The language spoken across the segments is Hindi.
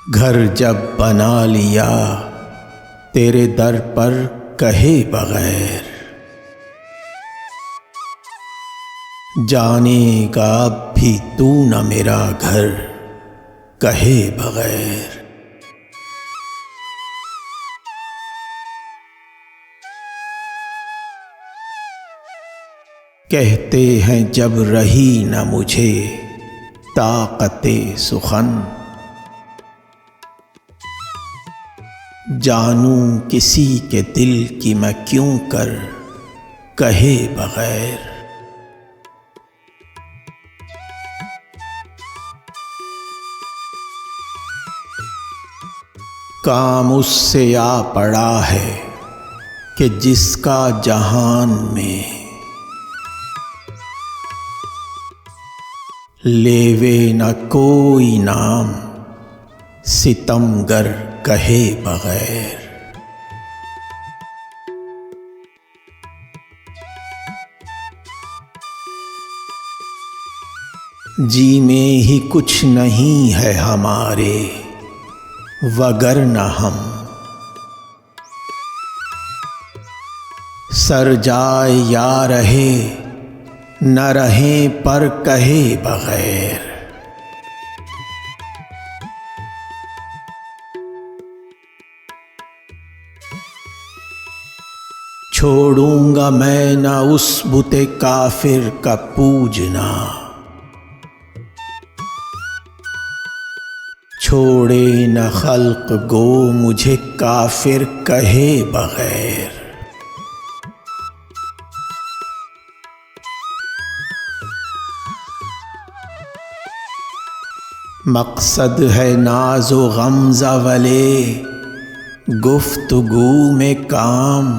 घर जब बना लिया तेरे दर पर कहे बगैर, जानेगा अब भी तू न मेरा घर कहे बगैर। कहते हैं जब रही न मुझे ताकते सुखन, जानूं किसी के दिल की मैं क्यों कर कहे बगैर। काम उससे आ पड़ा है कि जिसका जहान में लेवे न कोई नाम सितमगर कहे बगैर। जी में ही कुछ नहीं है हमारे वगर न हम, सर जाए या रहे न रहे पर कहे बगैर। छोड़ूंगा मैं न उस बुते काफिर का पूजना, छोड़े न खल्क गो मुझे काफिर कहे बगैर। मकसद है नाज़ो गमज़ा वाले गुफ्तगू में काम,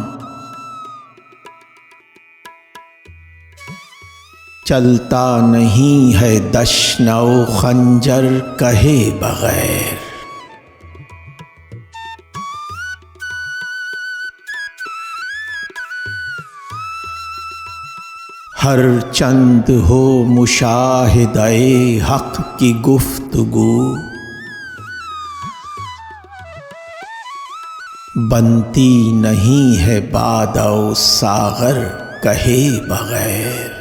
चलता नहीं है दशनौ खंजर कहे बगैर। हर चंद हो मुशाहिदे हक की गुफ्तगू, बनती नहीं है बादौ सागर कहे बगैर।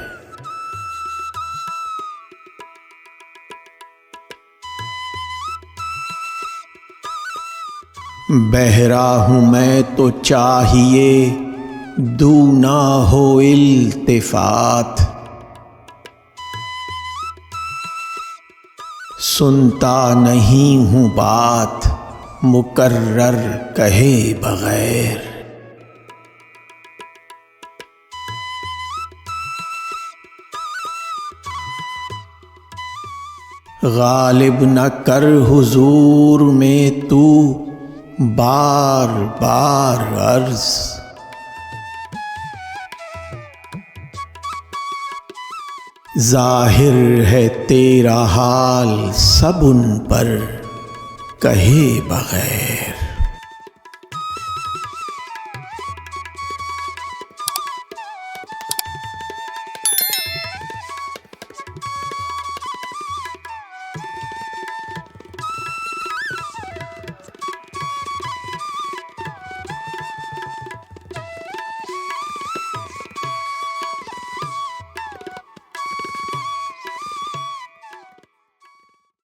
बहरा हूँ मैं तो चाहिए दूना हो इल्तिफात, सुनता नहीं हूँ बात मुकर्रर कहे बगैर। गालिब न कर हुजूर में तू बार बार अर्ज़, ज़ाहिर है तेरा हाल सब उन पर कहे बगैर।